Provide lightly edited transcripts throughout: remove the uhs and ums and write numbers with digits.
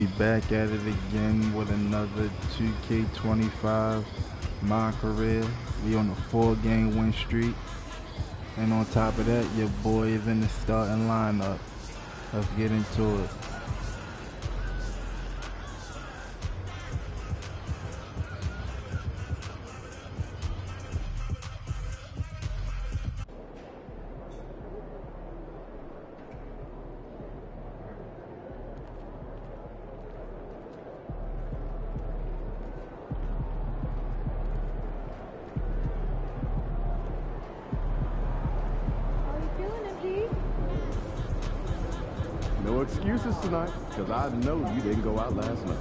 We back at it again with another 2K25 My Career. We on a 4-game win streak. And on top of that, your boy is in the starting lineup. Let's get into it. No excuses tonight, because I know you didn't go out last night.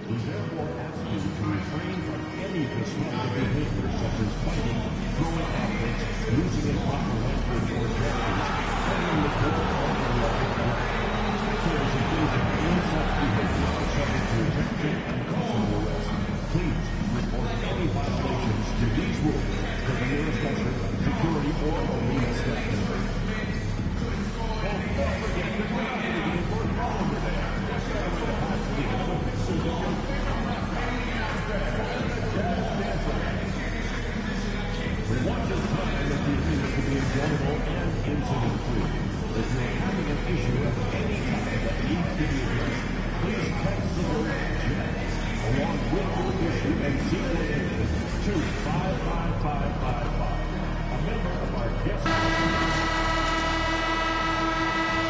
We therefore ask you to refrain from any disruptive behavior such as fighting, throwing objects, using improper language or gestures, playing with protocol or walking around. Spectators engaged in any such behavior are subject to ejection and possible arrest. Please report any violations to these rules to the nearest usher, security, or arena staff member. Don't forget to grab the important over there. We want this time of the evening to be enjoyable and incident-free. If you're having an issue of any kind that needs to be addressed, please text the word JAZZ along with your issue and seek location to 55555. A member of our guest...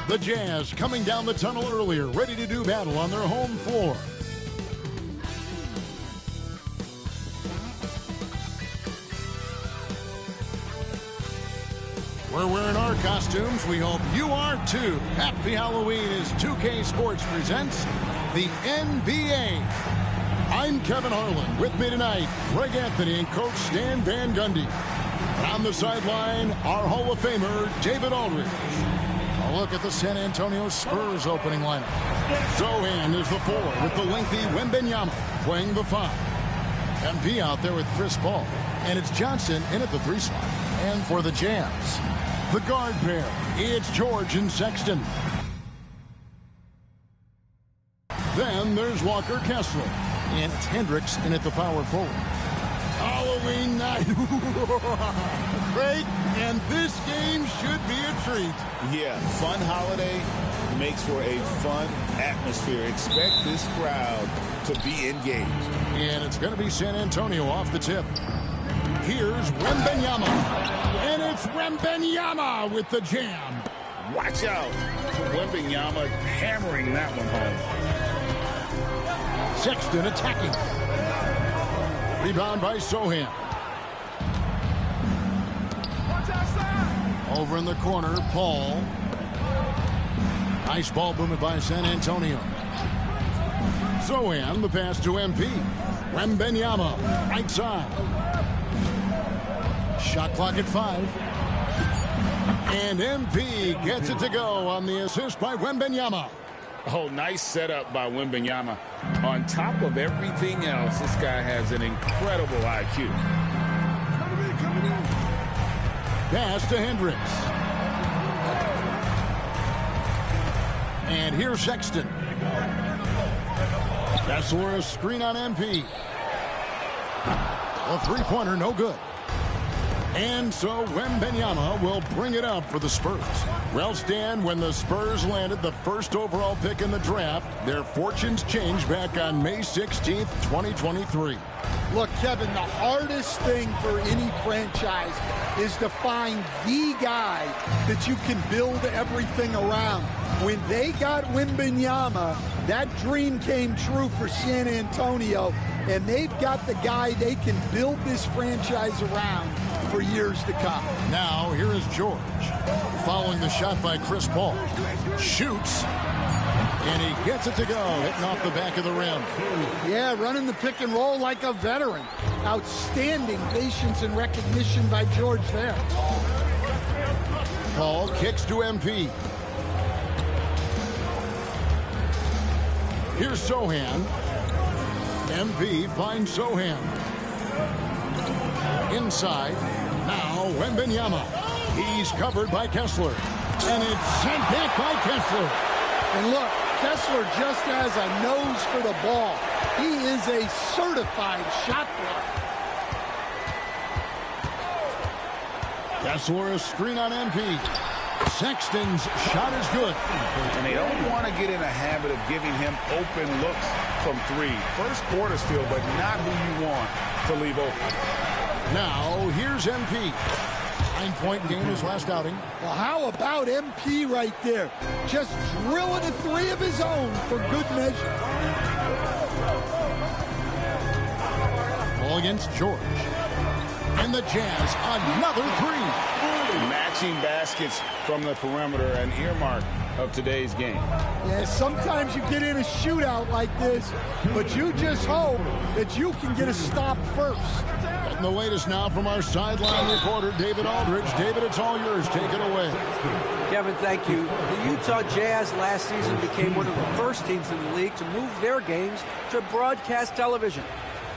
The Jazz coming down the tunnel earlier, ready to do battle on their home floor. We're wearing our costumes. We hope you are too. Happy Halloween as 2K Sports presents the NBA. I'm Kevin Harlan. With me tonight, Greg Anthony and Coach Stan Van Gundy. And on the sideline, our Hall of Famer, David Aldridge. A look at the San Antonio Spurs opening lineup. Zohan is the 4 with the lengthy Wembanyama playing the 5. MP out there with Chris Paul. And it's Johnson in at the 3 slot. And for the Jazz, the guard pair, it's George and Sexton. Then there's Walker Kessler. And it's Hendricks in at the power forward. Halloween night. Great. And this game should be a treat. Yeah, fun holiday makes for a fun atmosphere. Expect this crowd to be engaged. And it's going to be San Antonio off the tip. Here's Wembanyama. And it's Wembanyama with the jam. Watch out. Wembanyama hammering that one home. Sexton attacking. Rebound by Zohan. Over in the corner, Paul. Nice ball movement by San Antonio. Zohan, the pass to MP. Wembanyama, right side. Shot clock at 5. And MP gets it to go on the assist by Wembanyama. Oh, nice setup by Wembanyama. On top of everything else, this guy has an incredible IQ. Pass to Hendricks. And here's Sexton. Kessler, a screen on MP. A three-pointer, no good. And so Wembanyama will bring it up for the Spurs. Well, Stan, when the Spurs landed the first overall pick in the draft, their fortunes changed back on May 16th, 2023. Look, Kevin, the hardest thing for any franchise is to find the guy that you can build everything around. When they got Wembanyama, that dream came true for San Antonio, and they've got the guy they can build this franchise around for years to come. Now, here is George, following the shot by Chris Paul. Shoots, and he gets it to go, hitting off the back of the rim. Yeah, running the pick and roll like a veteran. Outstanding patience and recognition by George there. Paul kicks to MP. Here's Sohan. MP finds Sohan. Inside. Now Wembanyama. He's covered by Kessler. And it's sent back by Kessler. And look, Kessler just has a nose for the ball. He is a certified shot blocker. Kessler, a screen on MP. Sexton's shot is good. And they don't want to get in a habit of giving him open looks from three. First quarter's field, but not who you want to leave open. Now, here's MP. 9-point game his last outing. Well, how about MP right there? Just drilling a three of his own for good measure. Ball against George. And the Jazz, another three. Matching baskets from the perimeter, an earmark of today's game. Yeah, sometimes you get in a shootout like this, but you just hope that you can get a stop first. Getting the latest now from our sideline reporter, David Aldridge. David, it's all yours. Take it away. Kevin, thank you. The Utah Jazz last season became one of the first teams in the league to move their games to broadcast television.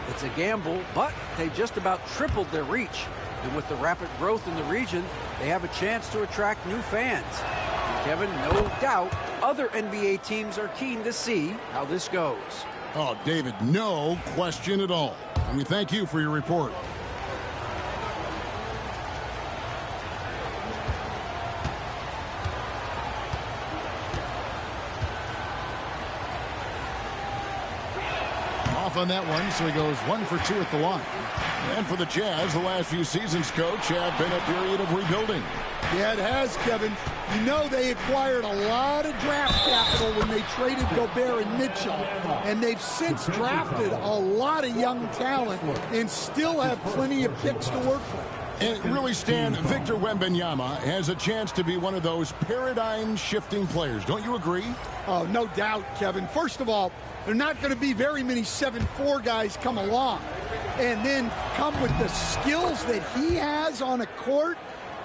It's a gamble, but they just about tripled their reach. And with the rapid growth in the region, they have a chance to attract new fans. And Kevin, no doubt, other NBA teams are keen to see how this goes. Oh, David, no question at all. And we thank you for your report. Off on that one, so he goes 1 for 2 at the line. And for the Jazz, the last few seasons, coach, have been a period of rebuilding. Yeah, it has, Kevin. You know they acquired a lot of draft capital when they traded Gobert and Mitchell. And they've since drafted a lot of young talent and still have plenty of picks to work with. And really, Stan, Victor Wembanyama has a chance to be one of those paradigm-shifting players. Don't you agree? Oh, no doubt, Kevin. First of all, there are not going to be very many 7'4" guys come along. And then come with the skills that he has on a court,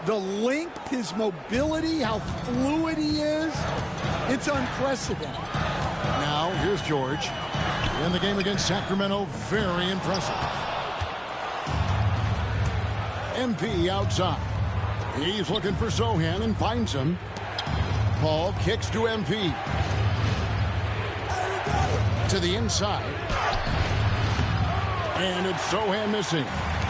the length, his mobility, how fluid he is. It's unprecedented. Now, here's George. In the game against Sacramento, very impressive. MP outside. He's looking for Sohan and finds him. Paul kicks to MP. To the inside. And it's Sohan missing.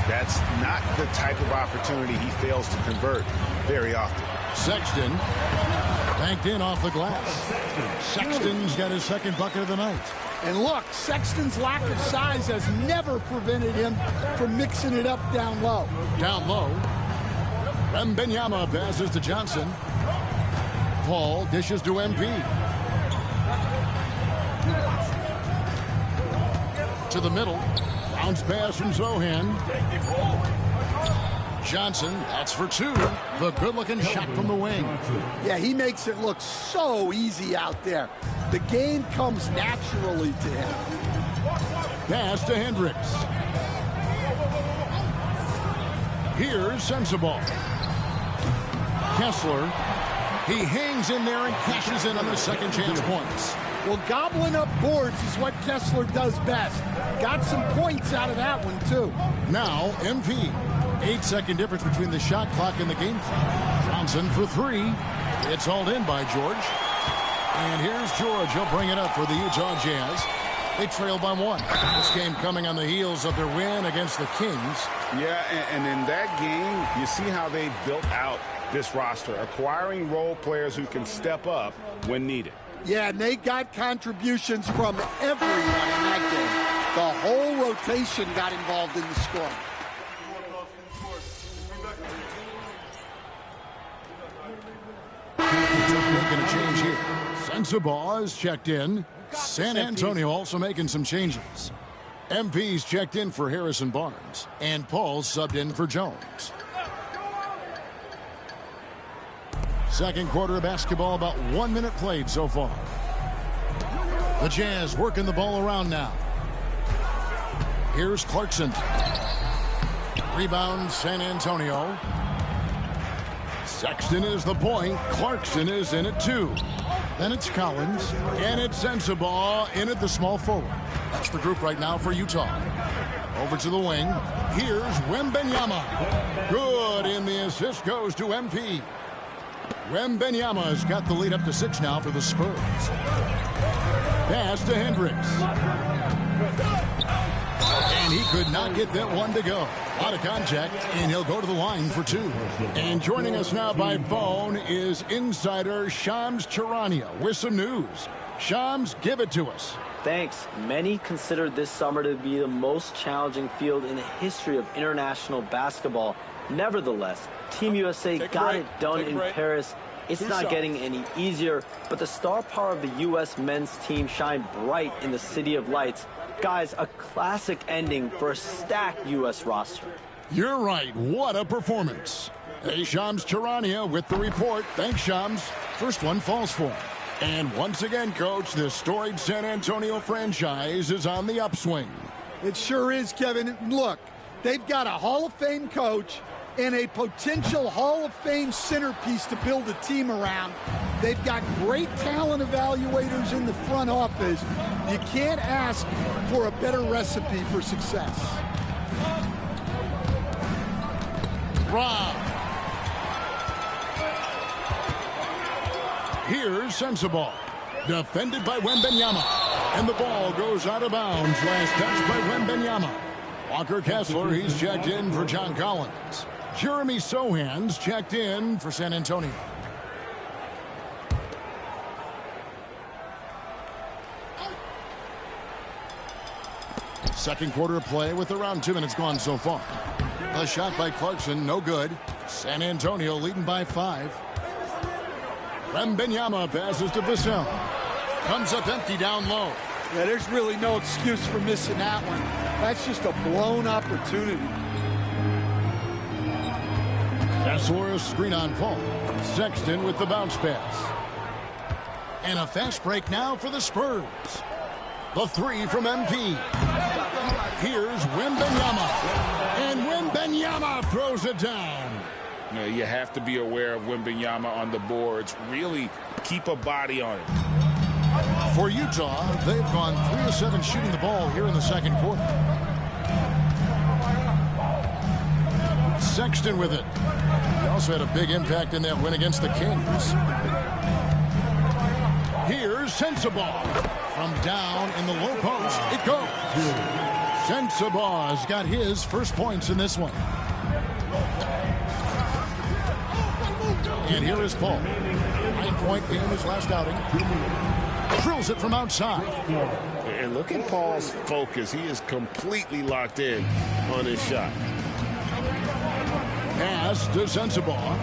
That's not the type of opportunity he fails to convert very often. Sexton banked in off the glass. Sexton's got his second bucket of the night. And look, Sexton's lack of size has never prevented him from mixing it up down low. Down low. Wembanyama passes to Johnson. Paul dishes to MP. To the middle. Bounce pass from Sohan. Johnson, that's for 2. The good-looking shot from the wing. Yeah, he makes it look so easy out there. The game comes naturally to him. Pass to Hendricks. Here's Sensabaugh. Kessler. He hangs in there and cashes in on the second chance points. Well, gobbling up boards is what Kessler does best. Got some points out of that one, too. Now, MP. 8-second difference between the shot clock and the game clock. Johnson for 3. It's hauled in by George. And here's George. He'll bring it up for the Utah Jazz. They trail by 1. This game coming on the heels of their win against the Kings. Yeah, and in that game, you see how they built out this roster, acquiring role players who can step up when needed. Yeah, and they got contributions from everyone in that game. The whole rotation got involved in the scoring. Making a change here. Sensabaugh is checked in. San Antonio also making some changes. MP's checked in for Harrison Barnes, and Paul's subbed in for Jones. Second quarter of basketball, about 1 minute played so far. The Jazz working the ball around now. Here's Clarkson. Rebound, San Antonio. Sexton is the point. Clarkson is in at 2. Then it's Collins. And it's Sensabaugh in at the small forward. That's the group right now for Utah. Over to the wing. Here's Wembanyama. Good, and the assist goes to MP. Wembanyama's got the lead up to 6 now for the Spurs. Pass to Hendricks. And he could not get that one to go. A lot of contact, and he'll go to the line for 2. And joining us now by phone is insider Shams Charania with some news. Shams, give it to us. Thanks. Many consider this summer to be the most challenging field in the history of international basketball. Nevertheless, Team USA got it done in Paris. It's not getting any easier, but the star power of the U.S. men's team shined bright in the City of Lights. Guys, a classic ending for a stacked U.S. roster. You're right. What a performance. Hey, Shams Charania with the report. Thanks, Shams. First one falls for him. And once again, Coach, the storied San Antonio franchise is on the upswing. It sure is, Kevin. Look, they've got a Hall of Fame coach and a potential Hall of Fame centerpiece to build a team around. They've got great talent evaluators in the front office. You can't ask for a better recipe for success. Rob. Here's Sensabaugh. Defended by Wembanyama. And the ball goes out of bounds. Last touch by Wembanyama. Walker Kessler, he's checked in for John Collins. Jeremy Sohan's checked in for San Antonio. Second quarter of play with around 2 minutes gone so far. A shot by Clarkson, no good. San Antonio leading by 5. Wembanyama passes to Vassell. Comes up empty down low. Yeah, there's really no excuse for missing that one. That's just a blown opportunity. Kessler, a screen on Paul. Sexton with the bounce pass. And a fast break now for the Spurs. The 3 from MP. Here's Wembanyama. And Wembanyama throws it down. You know, you have to be aware of Wembanyama on the boards. Really keep a body on it. For Utah, they've gone 3 of 7 shooting the ball here in the second quarter. Sexton with it. He also had a big impact in that win against the Kings. Here's Sensabaugh. From down in the low post, it goes. Sensabaugh's got his first points in this one. And here is Paul. 9-point game his last outing. Drills it from outside. And look at Paul's focus. He is completely locked in on his shot. Pass to Sensabaugh.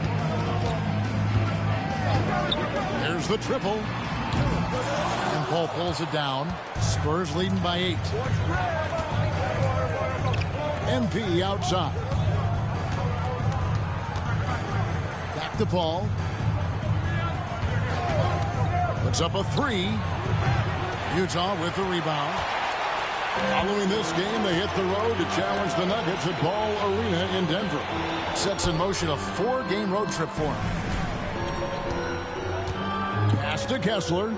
There's the triple. And Paul pulls it down. Spurs leading by 8. MP outside. Back to Paul. Puts up a 3. Utah with the rebound. Following this game, they hit the road to challenge the Nuggets at Ball Arena in Denver. Sets in motion a 4-game road trip for him. Pass to Kessler.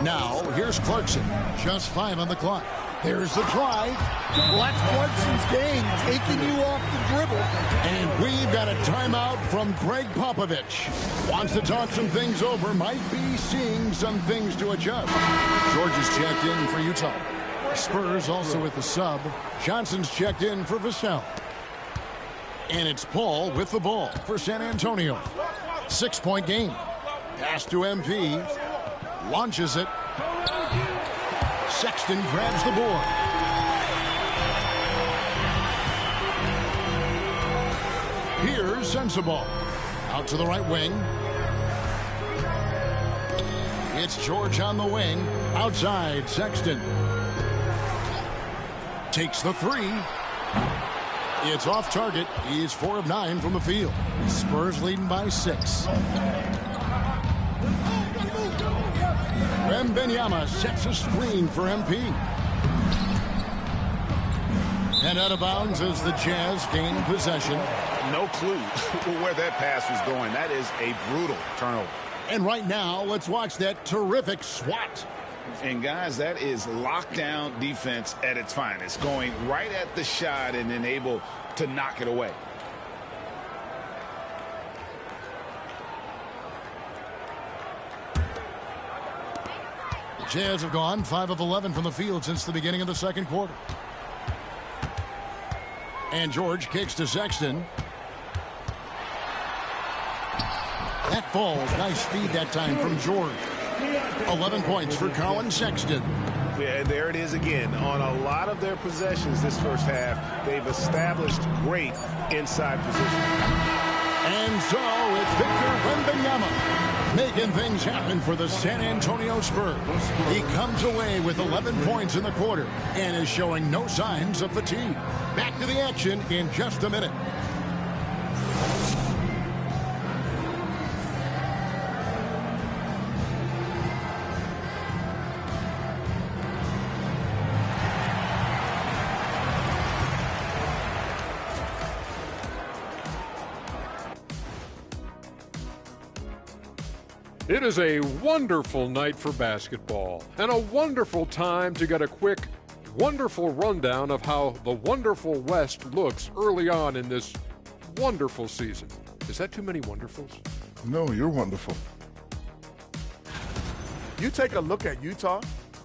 Now, here's Clarkson. Just 5 on the clock. There's the drive. Well, that's Clarkson's game, taking you off the dribble. And we've got a timeout from Greg Popovich. Wants to talk some things over. Might be seeing some things to adjust. George is checked in for Utah. Spurs also with the sub. Johnson's checked in for Vassell. And it's Paul with the ball for San Antonio. 6-point game. Pass to MP. Launches it. Sexton grabs the board. Here's Sensible. Out to the right wing. It's George on the wing. Outside, Sexton. Takes the three. It's off target. He's 4 of 9 from the field. Spurs leading by 6. Wembanyama sets a screen for MP. And out of bounds as the Jazz gain possession. No clue where that pass was going. That is a brutal turnover. And right now, let's watch that terrific swat. And guys, that is lockdown defense at its finest. Going right at the shot and then able to knock it away. The Jazz have gone 5 of 11 from the field since the beginning of the second quarter. And George kicks to Sexton. That falls. Nice speed that time from George. 11 points for Colin Sexton. Yeah, there it is again. On a lot of their possessions this first half, they've established great inside position. And so it's Victor Wembanyama making things happen for the San Antonio Spurs. He comes away with 11 points in the quarter and is showing no signs of fatigue. Back to the action in just a minute. It is a wonderful night for basketball and a wonderful time to get a quick, wonderful rundown of how the wonderful West looks early on in this wonderful season. Is that too many wonderfuls? No, you're wonderful. You take a look at Utah,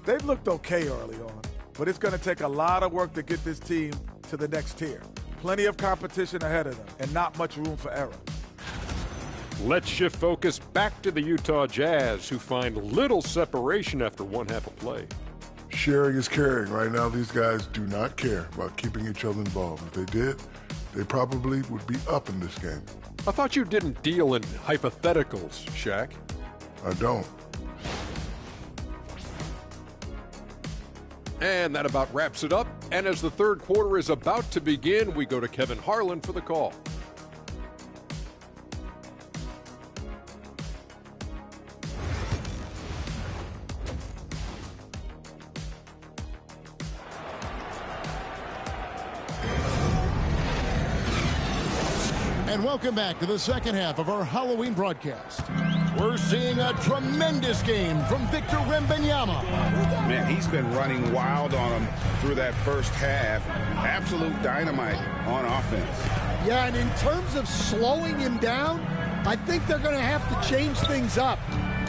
they've looked okay early on, but it's going to take a lot of work to get this team to the next tier. Plenty of competition ahead of them and not much room for error. Let's shift focus back to the Utah Jazz, who find little separation after one half of play. Sharing is caring. Right now, these guys do not care about keeping each other involved. If they did, they probably would be up in this game. I thought you didn't deal in hypotheticals, Shaq. I don't. And that about wraps it up. And as the third quarter is about to begin, we go to Kevin Harlan for the call. And welcome back to the second half of our Halloween broadcast. We're seeing a tremendous game from Victor Wembanyama. Man, he's been running wild on him through that first half. Absolute dynamite on offense. Yeah, and in terms of slowing him down, I think they're going to have to change things up.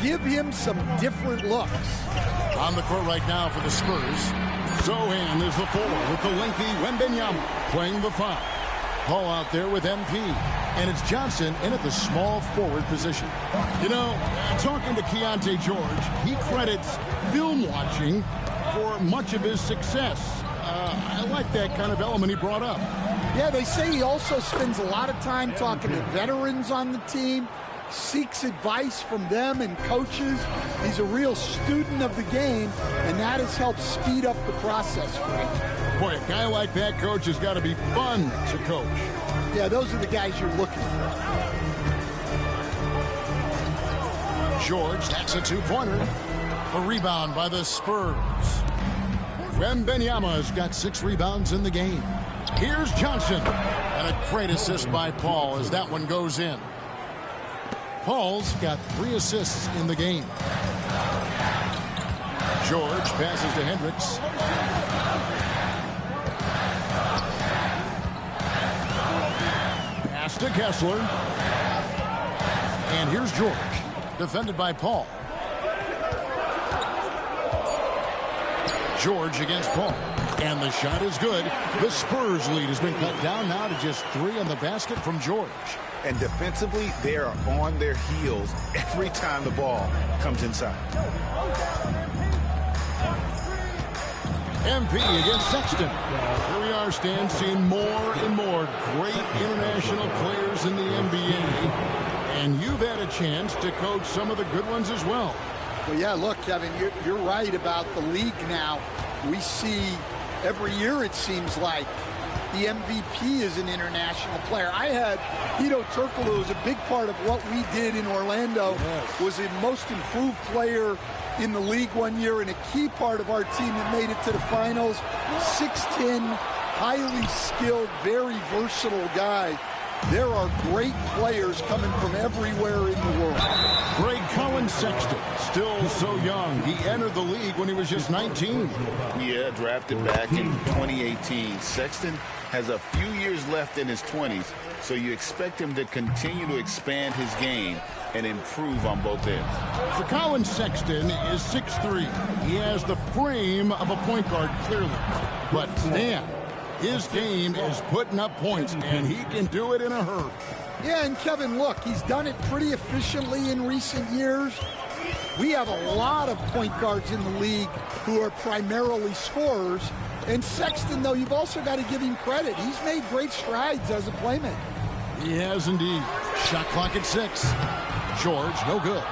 Give him some different looks. On the court right now for the Spurs, Zohan is the 4 with the lengthy Wembanyama playing the 5. Paul out there with MP. And it's Johnson in at the small forward position. You know, talking to Keontae George, he credits film watching for much of his success. I like that kind of element he brought up. Yeah, they say he also spends a lot of time talking to veterans on the team, seeks advice from them and coaches. He's a real student of the game, and that has helped speed up the process for him. Boy, a guy like that, coach, has got to be fun to coach. Yeah, those are the guys you're looking for. George, that's a 2-pointer. A rebound by the Spurs. Wembanyama's got 6 rebounds in the game. Here's Johnson. And a great assist by Paul as that one goes in. Paul's got 3 assists in the game. George passes to Hendricks. Pass to Kessler. And here's George, defended by Paul. George against Paul. And the shot is good. The Spurs lead has been cut down now to just 3 on the basket from George. And defensively, they are on their heels every time the ball comes inside. MP against Sexton. Here we are, Stan, seeing more and more great international players in the NBA. And you've had a chance to coach some of the good ones as well. Well, yeah, look, Kevin, you're right about the league now. We see every year, it seems like, the MVP is an international player. I had Hito Turkoglu was a big part of what we did in Orlando. Yes. Was a most improved player in the league one year and a key part of our team that made it to the finals. 6'10", highly skilled, very versatile guy. There are great players coming from everywhere in the world. Greg Collins Sexton, still so young. He entered the league when he was just 19. Yeah, drafted back in 2018. Sexton has a few years left in his 20s, so you expect him to continue to expand his game and improve on both ends. For Collins Sexton is 6'3". He has the frame of a point guard, clearly. But Stan, his game is putting up points, and he can do it in a hurry. Yeah, and Kevin, look, he's done it pretty efficiently in recent years. We have a lot of point guards in the league who are primarily scorers. And Sexton, though, you've also got to give him credit. He's made great strides as a playmaker. He has indeed. Shot clock at 6. George, no good.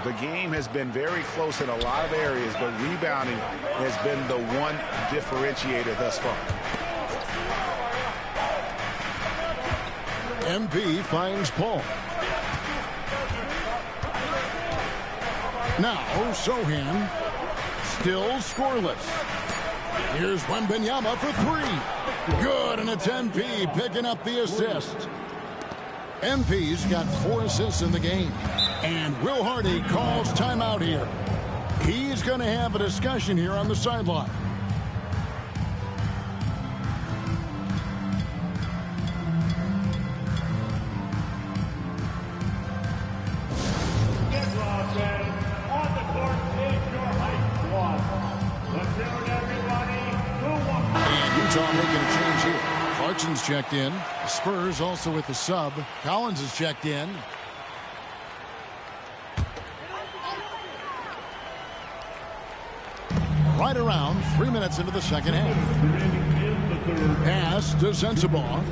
The game has been very close in a lot of areas, but rebounding has been the one differentiator thus far. MP finds Paul. Now, Sohan, still scoreless. Here's Wembanyama for 3. Good, and it's MP picking up the assist. MP's got 4 assists in the game. And Will Hardy calls timeout here. He's going to have a discussion here on the sideline. Clarkson's checked in. Spurs also with the sub. Collins is checked in. Right around 3 minutes into the second half. Pass to Sensabaugh.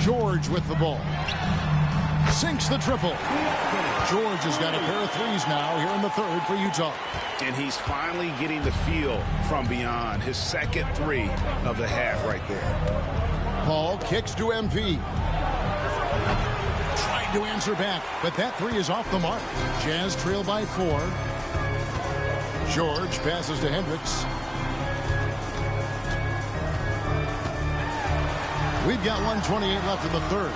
George with the ball. Sinks the triple. George has got a pair of threes now here in the third for Utah. And he's finally getting the feel from beyond. His second 3 of the half right there. Paul kicks to MP. Trying to answer back, but that 3 is off the mark. Jazz trail by 4. George passes to Hendricks. We've got 1:28 left in the third.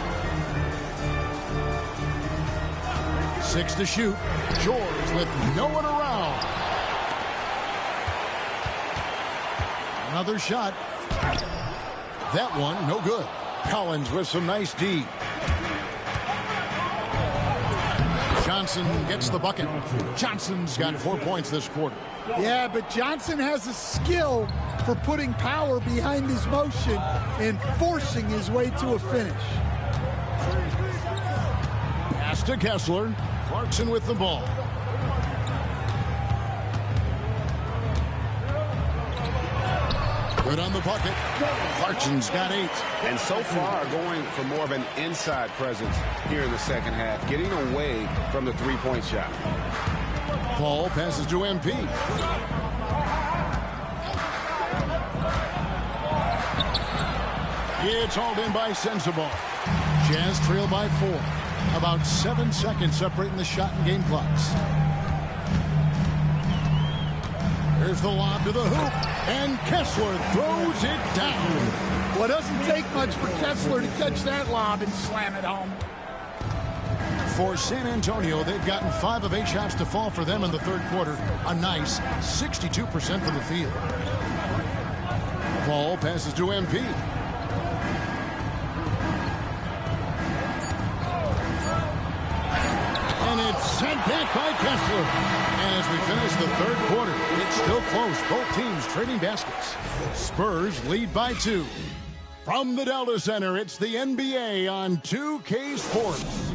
6 to shoot. George with no one around. Another shot. That one, no good. Collins with some nice D. Johnson gets the bucket. Johnson's got 4 points this quarter. Yeah, but Johnson has a skill for putting power behind his motion and forcing his way to a finish. Pass to Kessler. Clarkson with the ball. Good on the bucket. Clarkson's got 8. And so far, going for more of an inside presence here in the second half, getting away from the three-point shot. Paul passes to MP. It's hauled in by Sensabaugh. Jazz trail by 4. About 7 seconds separating the shot and game clocks. Here's the lob to the hoop, and Kessler throws it down. Well, it doesn't take much for Kessler to catch that lob and slam it home. For San Antonio, they've gotten 5 of 8 shots to fall for them in the third quarter. A nice 62% from the field. Paul passes to MP. And it's sent back by Kessler. And as we finish the third quarter, it's still close. Both teams trading baskets. Spurs lead by 2. From the Delta Center, it's the NBA on 2K Sports.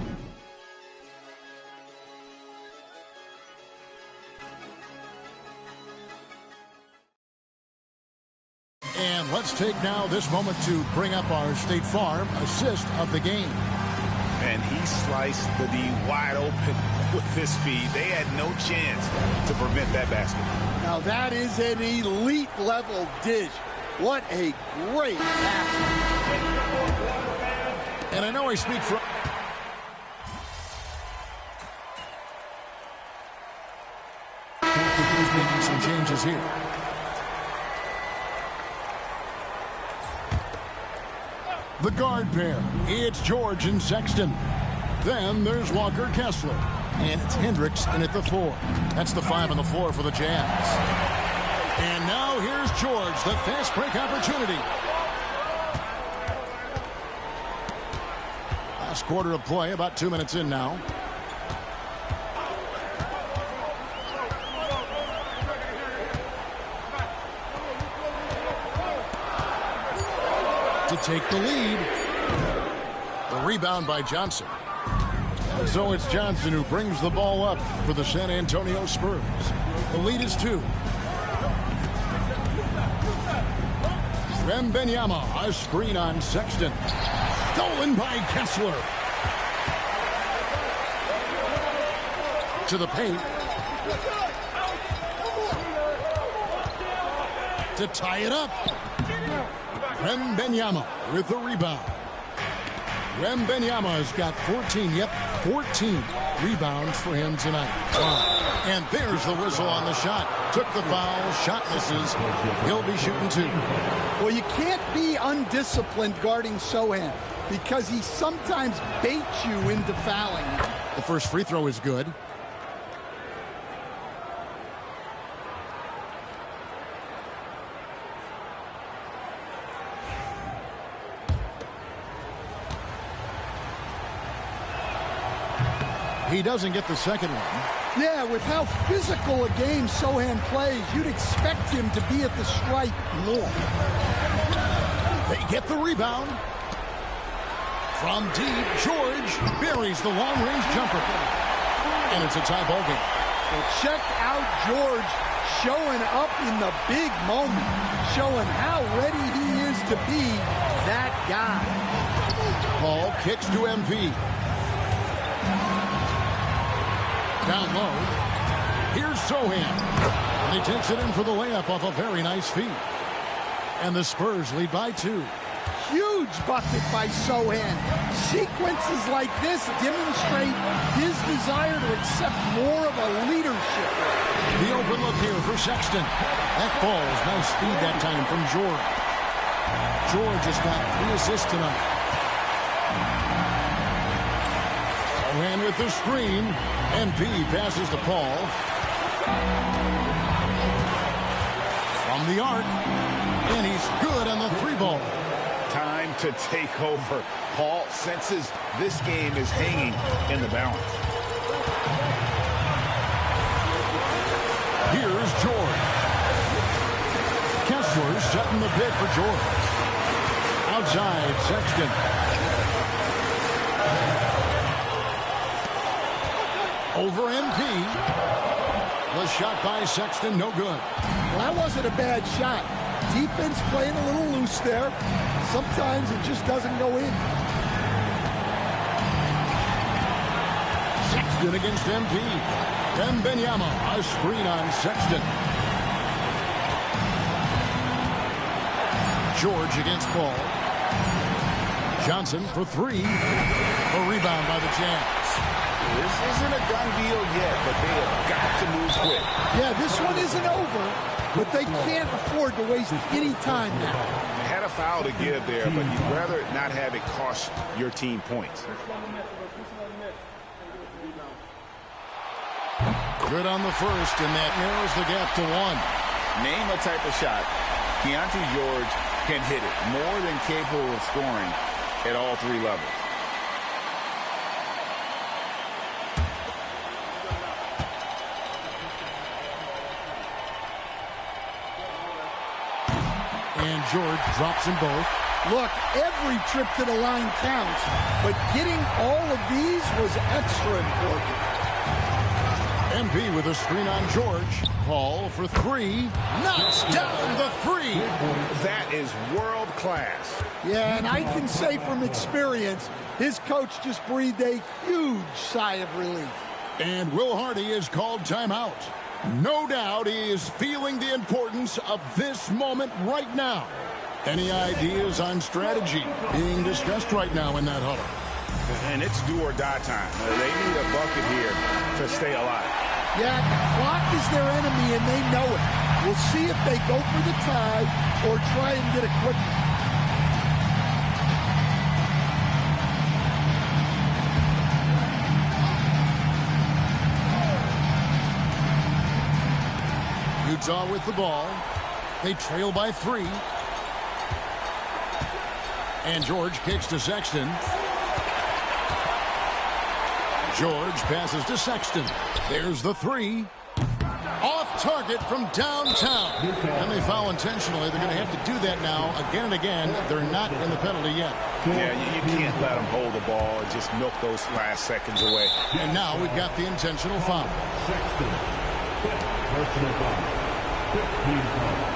Let's take now this moment to bring up our State Farm assist of the game. And he sliced the D wide open with this feed. They had no chance to prevent that basket. Now that is an elite level dish. What a great pass. And I know I speak for... He's making some changes here. The guard pair, it's George and Sexton. Then there's Walker Kessler. And it's Hendricks in at the 4. That's the 5 on the floor for the Jazz. And now here's George, the fast break opportunity. Last quarter of play, about 2 minutes in now. To take the lead. The rebound by Johnson. And so it's Johnson who brings the ball up for the San Antonio Spurs. The lead is 2. Wembanyama, a screen on Sexton. Stolen by Kessler. To the paint. To tie it up. Wembanyama with the rebound. Wembanyama has got 14 rebounds for him tonight. Wow. And there's the whistle on the shot. Took the foul, shot misses. He'll be shooting 2. Well, you can't be undisciplined guarding Sohan because he sometimes baits you into fouling. The first free throw is good. He doesn't get the second one. Yeah, with how physical a game Sohan plays, you'd expect him to be at the stripe more. They get the rebound. From deep, George buries the long-range jumper. And it's a tie ball game. Well, check out George showing up in the big moment, showing how ready he is to be that guy. Ball kicks to MP. Down low. Here's Sohan. And he takes it in for the layup off a very nice feed. And the Spurs lead by 2. Huge bucket by Sohan. Sequences like this demonstrate his desire to accept more of a leadership. The open look here for Sexton. That ball's nice speed that time from George. George has got 3 assists tonight. Sohan with the screen. MP passes to Paul. From the arc. And he's good on the 3 ball. Time to take over. Paul senses this game is hanging in the balance. Here's George. Kessler setting the bid for George. Outside, Sexton. Over MP. The shot by Sexton, no good. Well, that wasn't a bad shot. Defense playing a little loose there. Sometimes it just doesn't go in. Sexton against MP. Wembanyama, a screen on Sexton. George against Paul. Johnson for 3. A rebound by the Jazz. This isn't a done deal yet, but they have got to move quick. Yeah, this one isn't over, but they can't afford to waste any time now. They had a foul to give there, but you'd rather not have it cost your team points. Good on the first, and that narrows the gap to 1. Name a type of shot Keontae George can hit it. More than capable of scoring at all 3 levels. And George drops them both. Look, every trip to the line counts, but getting all of these was extra important. MP with a screen on George. Paul for three. Knocks down the three. That is world class. Yeah, and I can say from experience, his coach just breathed a huge sigh of relief. And Will Hardy is called timeout. No doubt he is feeling the importance of this moment right now. Any ideas on strategy being discussed right now in that huddle? And it's do or die time. They need a bucket here to stay alive. Yeah, the clock is their enemy, and they know it. We'll see if they go for the tie or try and get a quick one. Utah with the ball. They trail by 3. And George kicks to Sexton. George passes to Sexton. There's the 3. Off target from downtown. And they foul intentionally. They're going to have to do that now again and again. They're not in the penalty yet. Yeah, you can't let them hold the ball and just milk those last seconds away. And now we've got the intentional foul. Sexton. Personal foul. 15 points.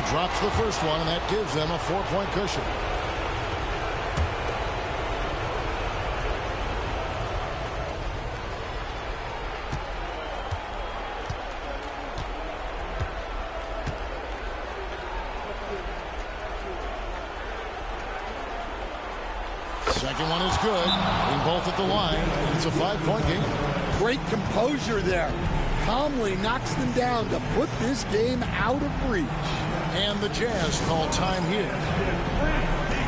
Drops the first one, and that gives them a 4-point cushion. Second one is good. And both at the line. It's a 5-point game. Great composure there. Calmly knocks them down to put this game out of reach. And the Jazz call time here.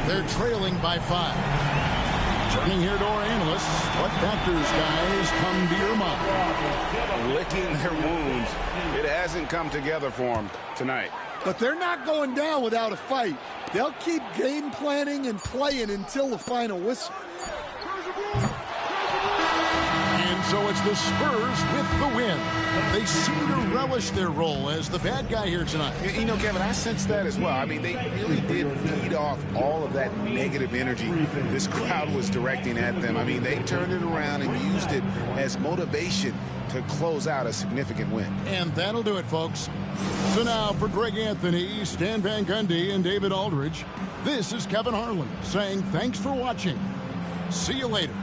They're trailing by 5. Turning here to our analysts. What factors, guys, come to your mind? Licking their wounds. It hasn't come together for them tonight. But they're not going down without a fight. They'll keep game planning and playing until the final whistle. And so it's the Spurs with the win. They seem to relish their role as the bad guy here tonight. You know, Kevin, I sense that as well. I mean, they really did feed off all of that negative energy this crowd was directing at them. I mean, they turned it around and used it as motivation to close out a significant win. And that'll do it, folks. So now for Greg Anthony, Stan Van Gundy, and David Aldridge, this is Kevin Harlan saying thanks for watching. See you later.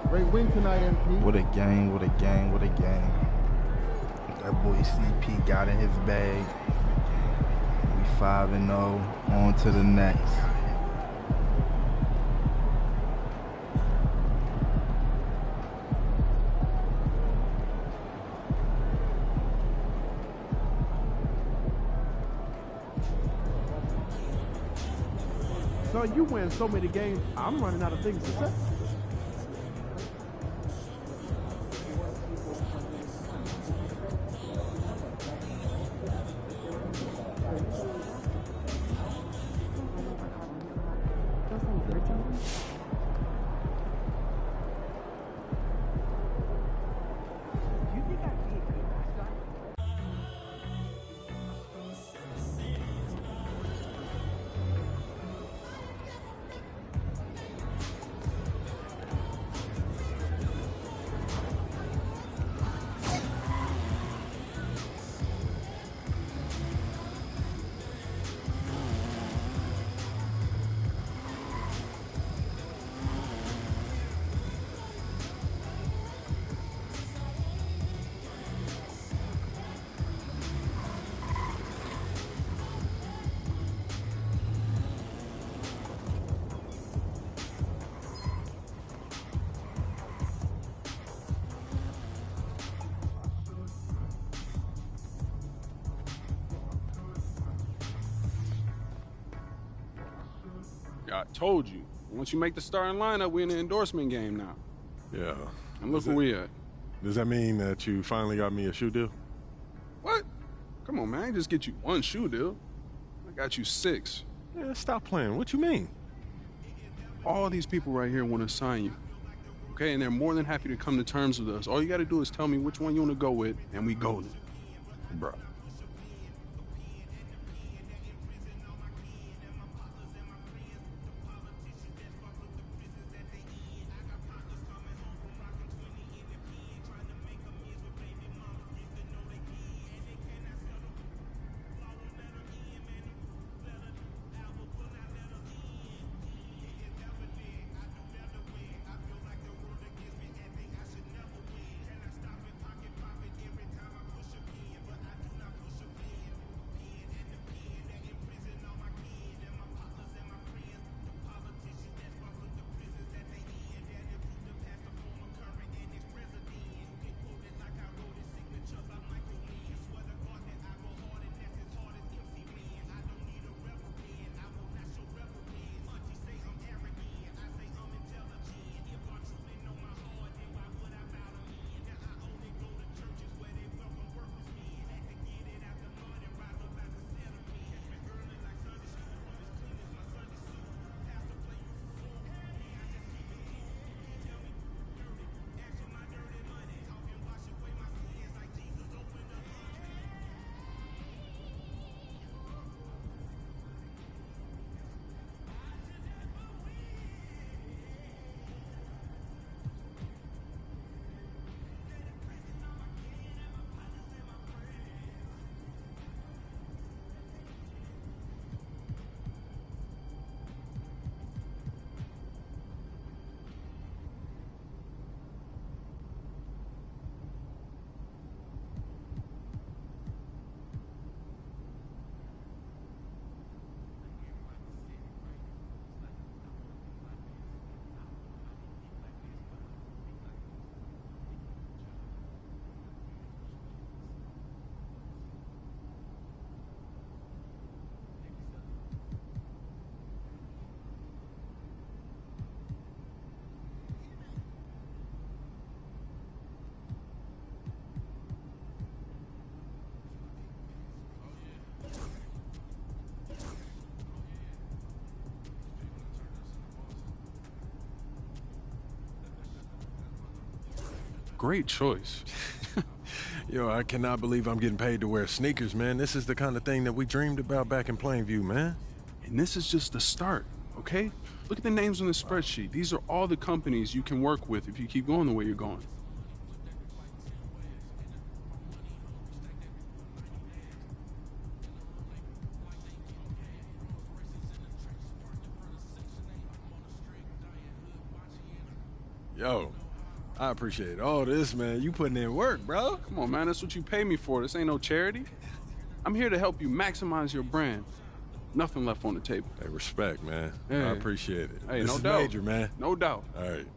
Great win tonight, MP. What a game, what a game, what a game. That boy CP got in his bag. We 5-0, on to the next. So you win so many games, I'm running out of things to say. I told you. Once you make the starting lineup, we're in the endorsement game now. Yeah. And look where we at. Does that mean that you finally got me a shoe deal? What? Come on, man. I ain't just get you one shoe deal. I got you 6. Yeah, stop playing. What you mean? All these people right here want to sign you. Okay, and they're more than happy to come to terms with us. All you got to do is tell me which one you want to go with, and we golden. Bro. Great choice. Yo, I cannot believe I'm getting paid to wear sneakers, man. This is the kind of thing that we dreamed about back in Plainview, man. And this is just the start, okay? Look at the names on the spreadsheet. These are all the companies you can work with if you keep going the way you're going. Yo, I appreciate all this, man. You putting in work, bro. Come on, man. That's what you pay me for. This ain't no charity. I'm here to help you maximize your brand. Nothing left on the table. Hey, respect, man. Yeah. I appreciate it. Hey, this no is doubt. major, man. No doubt. All right.